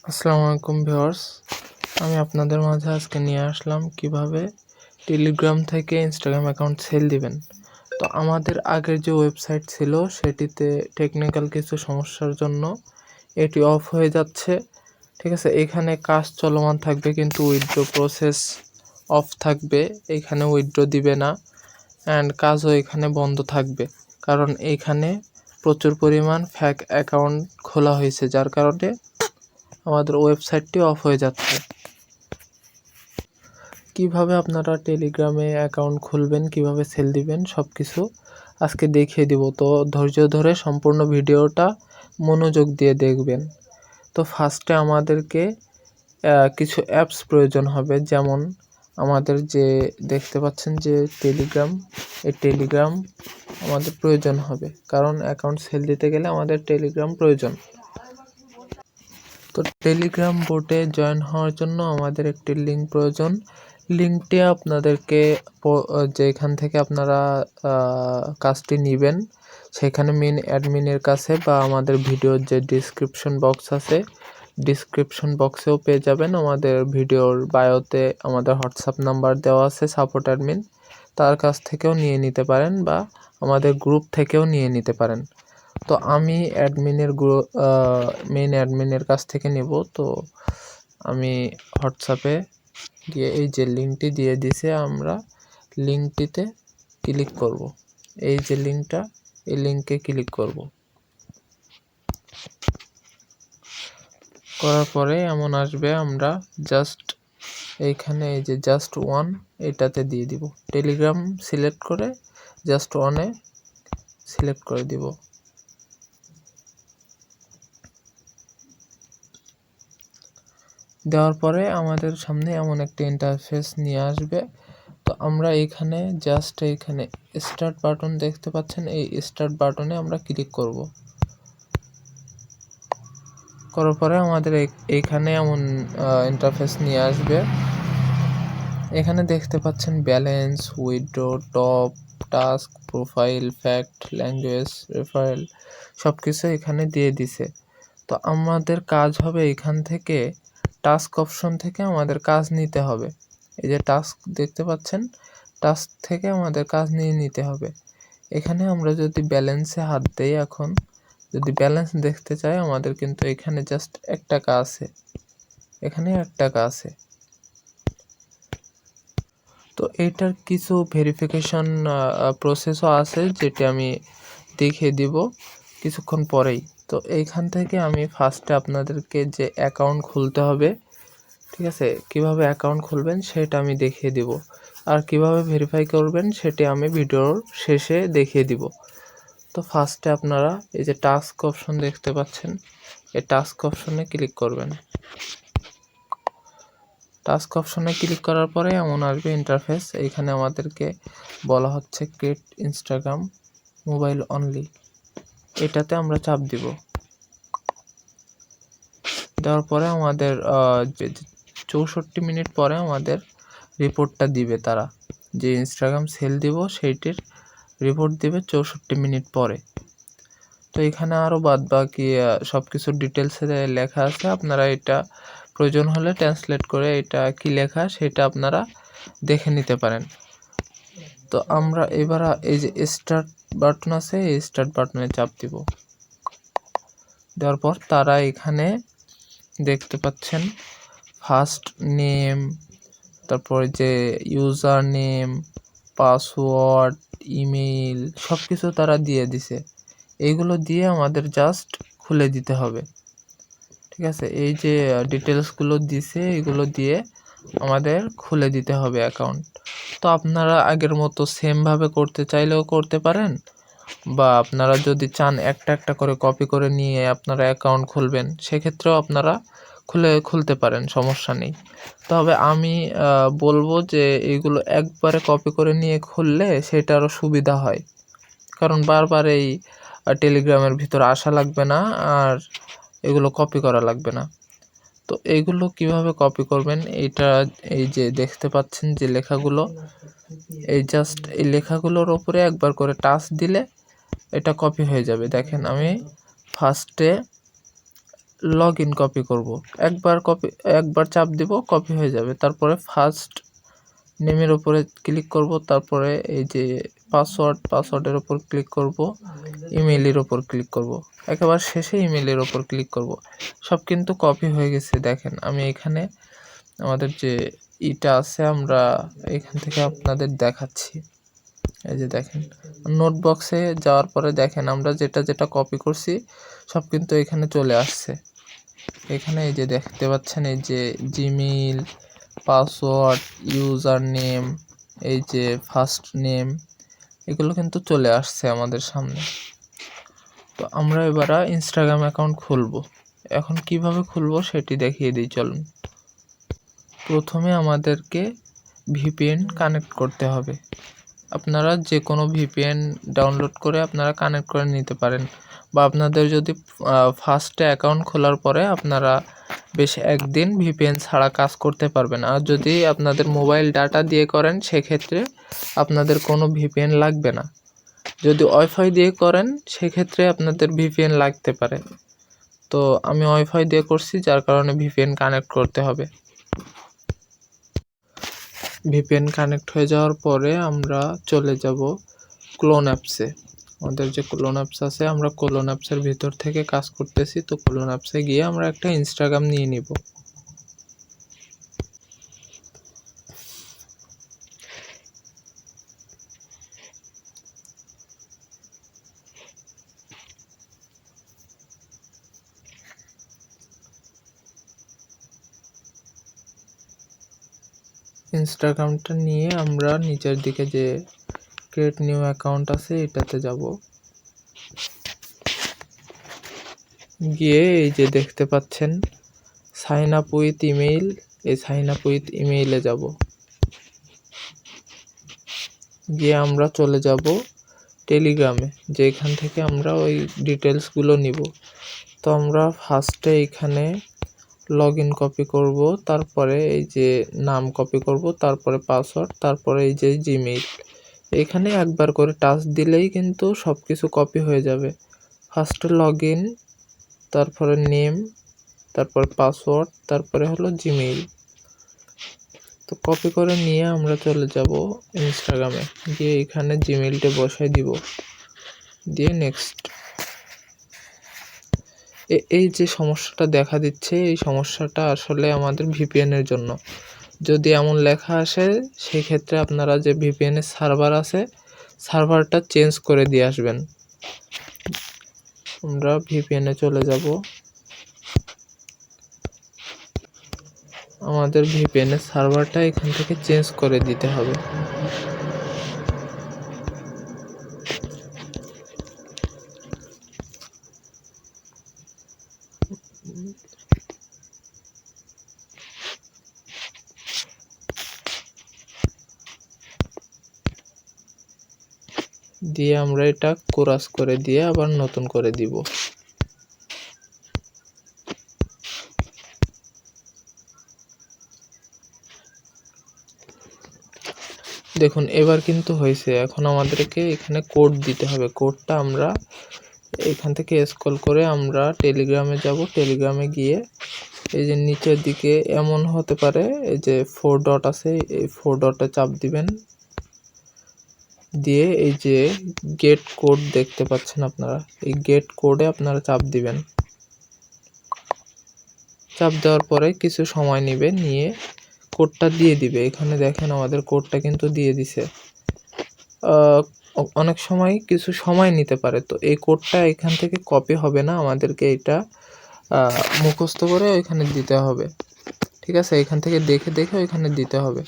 আসসালামু আলাইকুম ভিউয়ার্স, আমি আপনাদের মাঝে আজকে নিয়ে আসলাম কিভাবে টেলিগ্রাম থেকে ইনস্টাগ্রাম অ্যাকাউন্ট সেল দিবেন। তো আমাদের আগের যে ওয়েবসাইট ছিল সেটিতে টেকনিক্যাল কিছু সমস্যার জন্য এটি অফ হয়ে যাচ্ছে। ঠিক আছে, এখানে কাজ চলমান থাকবে কিন্তু উইথড্র প্রসেস অফ থাকবে, এখানে উইথড্র দিবে না অ্যান্ড কাজও এখানে বন্ধ থাকবে, কারণ এইখানে প্রচুর পরিমাণ ফ্যাক অ্যাকাউন্ট খোলা হয়েছে, যার কারণে আমাদের ওয়েবসাইটটি অফ হয়ে যাচ্ছে। কিভাবে আপনারা টেলিগ্রামে অ্যাকাউন্ট খুলবেন, কিভাবে সেল দিবেন, সব কিছু আজকে দেখিয়ে দিব। তো ধৈর্য ধরে সম্পূর্ণ ভিডিওটা মনোযোগ দিয়ে দেখবেন। তো ফার্স্টে আমাদেরকে কিছু অ্যাপস প্রয়োজন হবে, যেমন আমাদের যে দেখতে পাচ্ছেন যে টেলিগ্রাম, এই টেলিগ্রাম আমাদের প্রয়োজন হবে, কারণ অ্যাকাউন্ট সেল দিতে গেলে আমাদের টেলিগ্রাম প্রয়োজন। তো টেলিগ্রাম বোটে জয়েন হওয়ার জন্য আমাদের একটি লিঙ্ক প্রয়োজন। লিঙ্কটি আপনাদেরকে যেখান থেকে আপনারা কাজটি নেবেন সেখানে মেন অ্যাডমিনের কাছে বা আমাদের ভিডিওর যে ডিসক্রিপশন বক্স আছে, ডিসক্রিপশন বক্সেও পেয়ে যাবেন। আমাদের ভিডিওর বায়োতে আমাদের হোয়াটসঅ্যাপ নাম্বার দেওয়া আছে, সাপোর্ট অ্যাডমিন, তার কাছ থেকেও নিয়ে নিতে পারেন বা আমাদের গ্রুপ থেকেও নিয়ে নিতে পারেন। তো আমি মেইন অ্যাডমিনের কাছ থেকে নেব। তো আমি হোয়াটসঅ্যাপে গিয়ে এই যে লিঙ্কটি দিয়ে দিছে, আমরা লিঙ্কটিতে ক্লিক করব। এই যে লিঙ্কটা, এই লিঙ্কে ক্লিক করব। করার পরে এমন আসবে, আমরা জাস্ট এইখানে এই যে জাস্ট ওয়ান এটাতে দিয়ে দিব। টেলিগ্রাম সিলেক্ট করে জাস্ট ওয়ানে সিলেক্ট করে দিব। দেওয়ার পরে আমাদের সামনে এমন একটা ইন্টারফেস নিয়ে আসবে। তো আমরা এইখানে জাস্ট এইখানে স্টার্ট বাটন দেখতে পাচ্ছেন, এই স্টার্ট বাটনে আমরা ক্লিক করব। করার পরে আমাদের এইখানে এমন ইন্টারফেস নিয়ে আসবে। এখানে দেখতে পাচ্ছেন balance, withdraw, top, task, profile, fact, language, referral, সব কিছু এখানে দিয়ে দিছে। তো আমাদের কাজ হবে এখান থেকে টাস্ক অপশন থেকে আমাদের কাজ নিতে হবে। এই যে টাস্ক দেখতে পাচ্ছেন, টাস্ক থেকে আমাদের কাজ নিয়ে নিতে হবে। এখানে আমরা যদি ব্যালেন্সে হাত দেই, এখন যদি ব্যালেন্স দেখতে চাই, আমাদের কিন্তু এখানে জাস্ট 1 টাকা আছে, এখানে 1 টাকা আছে। তো এইটার কিছু ভেরিফিকেশন প্রসেসও আছে, যেটি আমি দেখিয়ে দিব কিছুক্ষণ পরেই। তো এইখান থেকে আমি ফার্স্টে আপনাদেরকে যে অ্যাকাউন্ট খুলতে হবে, ঠিক আছে, কিভাবে অ্যাকাউন্ট খুলবেন সেটা আমি দেখিয়ে দিব, আর কিভাবে ভেরিফাই করবেন সেটি আমি ভিডিওর শেষে দেখিয়ে দিব। তো ফার্স্টে আপনারা এই যে টাস্ক অপশন দেখতে পাচ্ছেন, এই টাস্ক অপশনে ক্লিক করবেন। টাস্ক অপশনে ক্লিক করার পরে এমন আসবে ইন্টারফেস। এইখানে আমাদেরকে বলা হচ্ছে ক্রিয়েট ইনস্টাগ্রাম মোবাইল অনলি, এটাতে আমরা চাপ দিব। দেওয়ার পরে আমাদের 64 মিনিট পরে আমাদের রিপোর্টটা দিবে, তারা যে ইনস্টাগ্রাম সেল দিব সেইটির রিপোর্ট দিবে 64 মিনিট পরে। তো এখানে আরও বাদ বাকি সব কিছু ডিটেলসে লেখা আছে, আপনারা এটা প্রয়োজন হলে ট্রান্সলেট করে এটা কি লেখা সেটা আপনারা দেখে নিতে পারেন। তো আমরা এবার এই যে স্টার্ট বাটন আছে, এই স্টার্ট বাটনে চাপ দিব। দেওয়ার পর তারা এখানে দেখতে পাচ্ছেন ফার্স্ট নেম, তারপরে যে ইউজার নেম, পাসওয়ার্ড, ইমেইল, সব কিছু তারা দিয়ে দিছে। এইগুলো দিয়ে আমাদের জাস্ট খুলে দিতে হবে। ঠিক আছে, এই যে ডিটেলসগুলো দিছে এগুলো দিয়ে আমাদের খুলে দিতে হবে অ্যাকাউন্ট। তো আপনারা আগের মতো সেমভাবে করতে চাইলেও করতে পারেন, বা আপনারা যদি চান একটা একটা করে কপি করে নিয়ে আপনারা অ্যাকাউন্ট খুলবেন, সেক্ষেত্রেও আপনারা খুলতে পারেন, সমস্যা নেই। তবে আমি বলবো যে এইগুলো একবারে কপি করে নিয়ে খুললে সেটা আরও সুবিধা হয়, কারণ বারবার এই টেলিগ্রামের ভিতর আসা লাগবে না, আর এগুলো কপি করা লাগবে না। তো এইগুলো কিভাবে কপি করবেন, এইটা এই যে দেখতে পাচ্ছেন যে লেখাগুলো, এই জাস্ট এই লেখাগুলোর ওপরে একবার করে টাচ দিলে এটা কপি হয়ে যাবে। দেখেন, আমি ফার্স্টে লগ ইন কপি করব। একবার চাপ দিব, কপি হয়ে যাবে। তারপরে ফার্স্ট নেমের উপরে ক্লিক করব, তারপরে এই যে পাসওয়ার্ডের উপর ক্লিক করব, ইমেইলের উপর ক্লিক করব, একেবারে শেষে ইমেইলের উপর ক্লিক করব। সব কিন্তু কপি হয়ে গেছে। দেখেন আমি এখানে আমাদের যে ইটা আছে, আমরা এখান থেকে আপনাদের দেখাচ্ছি। এই যে দেখেন, নোটবক্সে যাওয়ার পরে দেখেন আমরা যেটা কপি করছি সব কিন্তু এখানে চলে আসছে। এখানে এই যে দেখতে পাচ্ছেন, এই যে জিমেইল, পাসওয়ার্ড, ইউজার নেম, এই যে ফার্স্ট নেম, এগুলো কিন্তু চলে আসছে আমাদের সামনে। তো আমরা এবার ইনস্টাগ্রাম অ্যাকাউন্ট খুলব। এখন কিভাবে খুলব সেটি দেখিয়ে দিই, চলুন। প্রথমে আমাদেরকে ভিপিএন কানেক্ট করতে হবে। আপনারা যে কোনো ভিপিএন ডাউনলোড করে আপনারা কানেক্ট করে নিতে পারেন, বা আপনাদের যদি ফার্স্টে অ্যাকাউন্ট খোলার পরে আপনারা বেশ একদিন ভিপিএন ছাড়া কাজ করতে পারবেন। আর যদি আপনাদের মোবাইল ডাটা দিয়ে করেন সেক্ষেত্রে আপনাদের কোনো ভিপিএন লাগবে না। যদি ওয়াইফাই দিয়ে করেন সেক্ষেত্রে আপনাদের ভিপিএন লাগতে পারে। তো আমি ওয়াইফাই দিয়ে করছি, যার কারণে ভিপিএন কানেক্ট করতে হবে। ভিপিএন কানেক্ট হয়ে যাওয়ার পরে আমরা চলে যাব ক্লোন অ্যাপসে। আমাদের যে ক্লোন অ্যাপস আছে, আমরা ক্লোন অ্যাপসের ভিতর থেকে কাজ করতেছি। তো ক্লোন অ্যাপসে গিয়ে আমরা একটা ইনস্টাগ্রাম নিয়ে নিব। ইনস্টাগ্রামটা নিয়ে আমরা নিচের দিকে যে ক্রিয়েট নিউ অ্যাকাউন্ট আছে এটাতে যাব। গিয়ে এই যে দেখতে পাচ্ছেন সাইন আপ উইথ ইমেইল, এই সাইন আপ উইথ ইমেইলে যাব। গিয়ে আমরা চলে যাব টেলিগ্রামে, যেখান থেকে আমরা ওই ডিটেলসগুলো নিব। তো আমরা ফার্স্টে এখানে লগ ইন কপি করব, তারপরে এই যে নাম কপি করব, তারপরে পাসওয়ার্ড, তারপরে এই যে জিমেইল। এখানে একবার করে টাচ দিলেই কিন্তু সব কিছু কপি হয়ে যাবে। ফার্স্টে লগ ইন, তারপরে নেম, তারপরে পাসওয়ার্ড, তারপরে হলো জিমেইল। তো কপি করে নিয়ে আমরা চলে যাব ইনস্টাগ্রামে, গিয়ে এখানে জিমেইলটা বসাই দিব, দিয়ে নেক্সট। এই যে সমস্যাটা দেখা দিচ্ছে, এই সমস্যাটা আসলে আমাদের ভিপিএনের জন্য। যদি এমন লেখা আসে সেই ক্ষেত্রে আপনারা যে ভিপিএনের সার্ভার আছে, সার্ভারটা চেঞ্জ করে দিয়ে আসবেন। আমরা ভিপিএনে চলে যাব। আমাদের ভিপিএনের সার্ভারটা এখান থেকে চেঞ্জ করে দিতে হবে। দিয়ে আমরা এটা ক্রস করে দিয়ে আবার নতুন করে দিব। দেখুন এবার কিন্তু হয়েছে। এখন আমাদেরকে এখানে কোড দিতে হবে। কোডটা আমরা এখান থেকে স্ক্রল করে আমরা টেলিগ্রামে যাব। টেলিগ্রামে গিয়ে এই যে নিচের দিকে এমন হতে পারে, এই যে 4 ডট আছে, এই 4 ডটে চাপ দিবেন। দিয়ে এই যে গেট কোড দেখতে পাচ্ছেন আপনারা, এই গেট কোডে আপনারা চাপ দিবেন। চাপ দেওয়ার পরে কিছু সময় নেবে, নিয়ে কোডটা দিয়ে দিবে। এখানে দেখেন আমাদের কোডটা কিন্তু দিয়ে দিছে। অনেক সময় কিছু সময় নিতে পারে। তো এই কোডটা এখান থেকে কপি হবে না, আমাদেরকে এটা মুখস্থ করে ওইখানে দিতে হবে। ঠিক আছে, এখান থেকে দেখে দেখে ওইখানে দিতে হবে।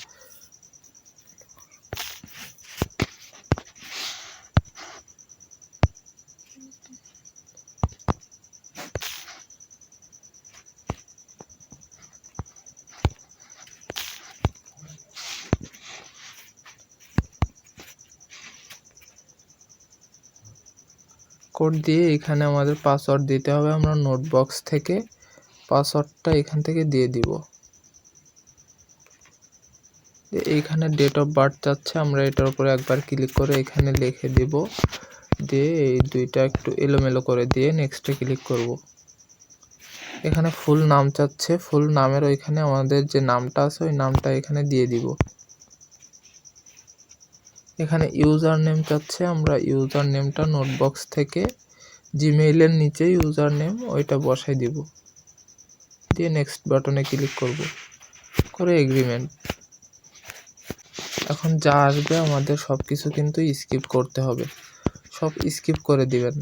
কোড দিয়ে এখানে আমাদের পাসওয়ার্ড দিতে হবে। আমরা নোটবক্স থেকে পাসওয়ার্ডটা এখান থেকে দিয়ে দিব। এইখানে ডেট অফ বার্থ চাচ্ছে, আমরা এটার উপরে একবার ক্লিক করে এখানে লিখে দিব। দিয়ে এই দুইটা একটু এলোমেলো করে দিয়ে নেক্সটে ক্লিক করব। এখানে ফুল নাম চাচ্ছে, ফুল নামের ওইখানে আমাদের যে নামটা আছে ওই নামটা এখানে দিয়ে দিব। এখানে ইউজার নেম চাচ্ছে, আমরা ইউজার নেমটা নোটবক্স থেকে জিমেইলের নিচে ইউজার নেম ওইটা বসাই দিব, দিয়ে নেক্সট বাটনে ক্লিক করব, করে এগ্রিমেন্ট। এখন যা আসবে আমাদের সব কিছু কিন্তু স্কিপ করতে হবে, সব স্কিপ করে দিবেন।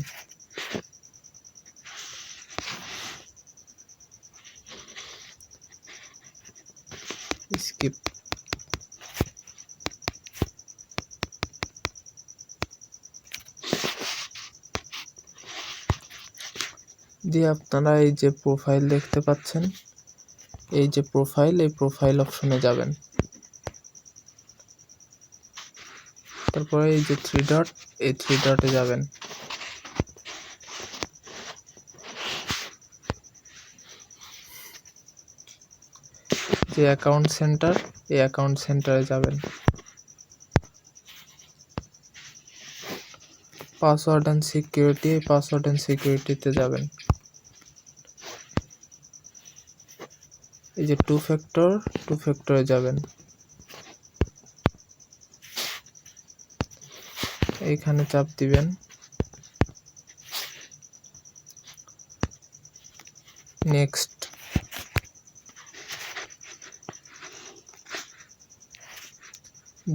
স্কিপ দিয়ে আপনারা এই যে প্রোফাইল দেখতে পাচ্ছেন, এই যে প্রোফাইল, এই প্রোফাইল অপশনে যাবেন। তারপরে এই যে 3 ডট, এই 3 ডটে যাবেন। যে অ্যাকাউন্ট সেন্টার, এই অ্যাকাউন্ট সেন্টারে যাবেন। পাসওয়ার্ড অ্যান্ড সিকিউরিটি, এই পাসওয়ার্ড অ্যান্ড সিকিউরিটিতে যাবেন। এই যে টু ফ্যাক্টরে যাবেন। এইখানে চাপ দিবেন, নেক্সট।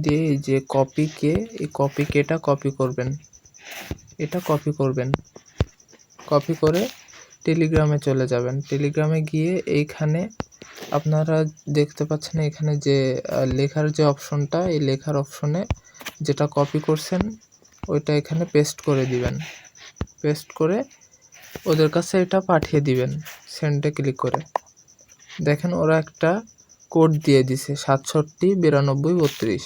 দিয়ে এই যে কপি কে, এই কপি কেটা কপি করবেন, এটা কপি করবেন। কপি করে টেলিগ্রামে চলে যাবেন। টেলিগ্রামে গিয়ে এইখানে আপনারা দেখতে পাচ্ছেন এখানে যে লেখার যে অপশনটা, এই লেখার অপশনে যেটা কপি করছেন ওইটা এখানে পেস্ট করে দিবেন। পেস্ট করে ওদের কাছে এটা পাঠিয়ে দিবেন, সেন্ডে ক্লিক করে। দেখেন ওরা একটা কোড দিয়ে দিছে 679232।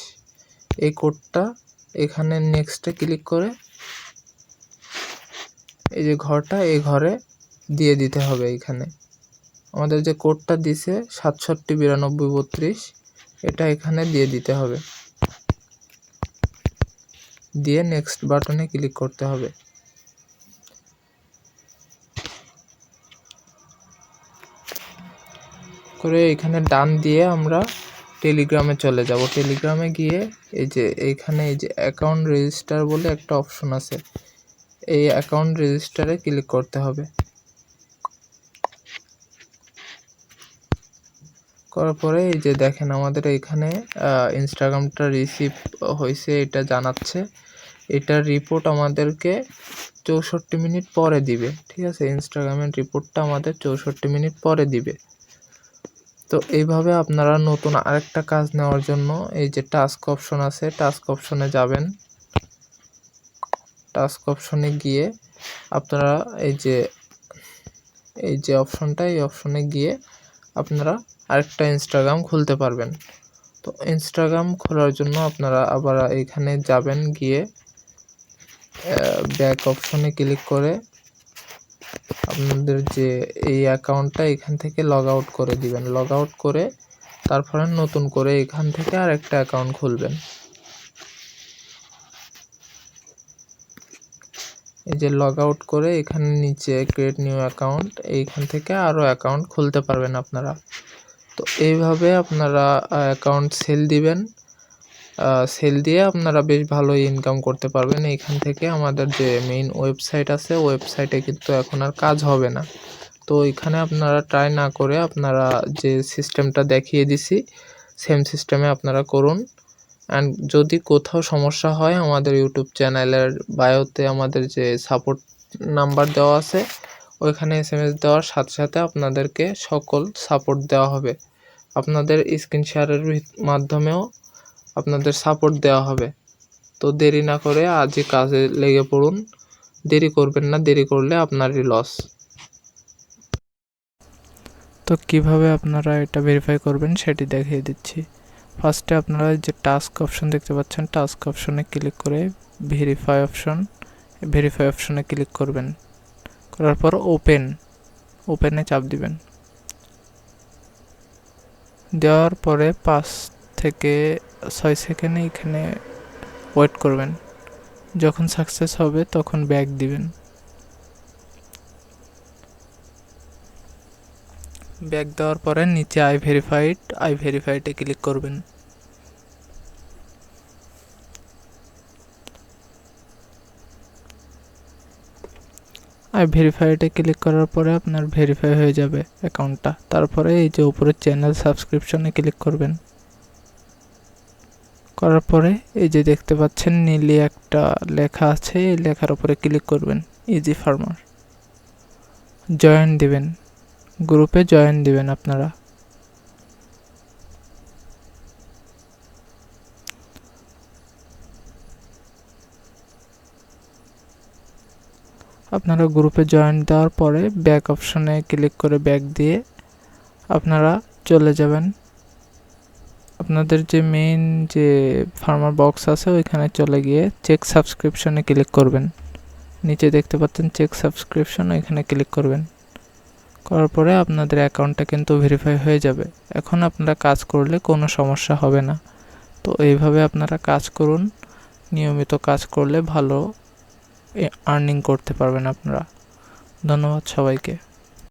এই কোডটা এখানে নেক্সটে ক্লিক করে এই যে ঘরটা, এই ঘরে দিয়ে দিতে হবে। এইখানে আমাদের যে কোডটা দিছে 679232, এটা এখানে দিয়ে দিতে হবে, দিয়ে নেক্সট বাটনে ক্লিক করতে হবে। করে এখানে ডান দিয়ে আমরা টেলিগ্রামে চলে যাব। টেলিগ্রামে গিয়ে এই যে এইখানে এই যে অ্যাকাউন্ট রেজিস্টার বলে একটা অপশন আছে, এই অ্যাকাউন্ট রেজিস্টারে ক্লিক করতে হবে। করার পরে এই যে দেখেন আমাদের এখানে ইনস্টাগ্রামটা রিসিভ হয়েছে এটা জানাচ্ছে। এটার রিপোর্ট আমাদেরকে 64 মিনিট পরে দিবে, ঠিক আছে। ইনস্টাগ্রামের রিপোর্টটা আমাদের 64 মিনিট পরে দিবে। তো এইভাবে আপনারা নতুন আরেকটা কাজ নেওয়ার জন্য এই যে টাস্ক অপশন আছে, টাস্ক অপশনে যাবেন। টাস্ক অপশনে গিয়ে আপনারা এই যে অপশনটা, এই অপশনে গিয়ে আপনারা আরেকটা ইনস্টাগ্রাম খুলতে পারবেন। তো ইনস্টাগ্রাম খোলার জন্য আপনারা আবার এখানে যাবেন, গিয়ে ব্যাক অপশনে ক্লিক করে আপনাদের যে এই অ্যাকাউন্টটা এখান থেকে লগ আউট করে দিবেন। লগ আউট করে তারপরে নতুন করে এখান থেকে আরেকটা অ্যাকাউন্ট খুলবেন। এই যে লগ আউট করে এখানে নিচে ক্রিয়েট নিউ অ্যাকাউন্ট, এইখান থেকে আরও অ্যাকাউন্ট খুলতে পারবেন আপনারা। তো এইভাবে আপনারা অ্যাকাউন্ট সেল দিবেন। সেল দিয়ে আপনারা বেশ ভালো ইনকাম করতে পারবেন। এইখান থেকে আমাদের যে মেইন ওয়েবসাইট আছে, ওয়েবসাইটে কিন্তু এখন আর কাজ হবে না। তো এখানে আপনারা ট্রাই না করে আপনারা যে সিস্টেমটা দেখিয়ে দিছি সেম সিস্টেমে আপনারা করুন। অ্যান্ড যদি কোথাও সমস্যা হয় আমাদের ইউটিউব চ্যানেলের বায়োতে আমাদের যে সাপোর্ট নাম্বার দেওয়া আছে, ওইখানে SMS দেওয়ার সাথে সাথে আপনাদেরকে সকল সাপোর্ট দেওয়া হবে। আপনাদের স্ক্রিন শেয়ারের মাধ্যমেও আপনাদের সাপোর্ট দেওয়া হবে। তো দেরি না করে আজই কাজে লেগে পড়ুন, দেরি করবেন না, দেরি করলে আপনারই লস। তো কিভাবে আপনারা এটা ভেরিফাই করবেন সেটি দেখিয়ে দিচ্ছি। ফার্স্টে আপনারা যে টাস্ক অপশন দেখতে পাচ্ছেন, টাস্ক অপশনে ক্লিক করে ভেরিফাই অপশনে ক্লিক করবেন। করার পর ওপেনে চাপ দিবেন। দেওয়ার পরে 5 থেকে 6 সেকেন্ড এখানে ওয়েট করবেন। যখন সাকসেস হবে তখন ব্যাক দিবেন। ব্যাক দেওয়ার পরে নিচে আই ভেরিফাইডে ক্লিক করবেন। আই ভেরিফাইডে ক্লিক করার পরে আপনার ভেরিফাই হয়ে যাবে অ্যাকাউন্টটা। তারপরে এই যে উপরে চ্যানেল সাবস্ক্রিপশনে ক্লিক করবেন। করার পরে এই যে দেখতে পাচ্ছেন নীলি একটা লেখা আছে, এই লেখার উপরে ক্লিক করবেন, ইজি ফার্মার। জয়েন দিবেন, গ্রুপে জয়েন দিবেন আপনারা। আপনারা গ্রুপে জয়েন দেওয়ার পরে ব্যাক অপশনে ক্লিক করে ব্যাক দিয়ে আপনারা চলে যাবেন আপনাদের যে মেইন যে ফার্মার বক্স আছে ওইখানে চলে গিয়ে চেক সাবস্ক্রিপশনে ক্লিক করবেন। নিচে দেখতে পাচ্ছেন চেক সাবস্ক্রিপশন, ওইখানে ক্লিক করবেন। করার পরে আপনাদের অ্যাকাউন্টটা কিন্তু ভেরিফাই হয়ে যাবে। এখন আপনারা কাজ করলে কোনো সমস্যা হবে না। তো এইভাবে আপনারা কাজ করুন, নিয়মিত কাজ করলে ভালো আর্নিং করতে পারবেন আপনারা। ধন্যবাদ সবাইকে।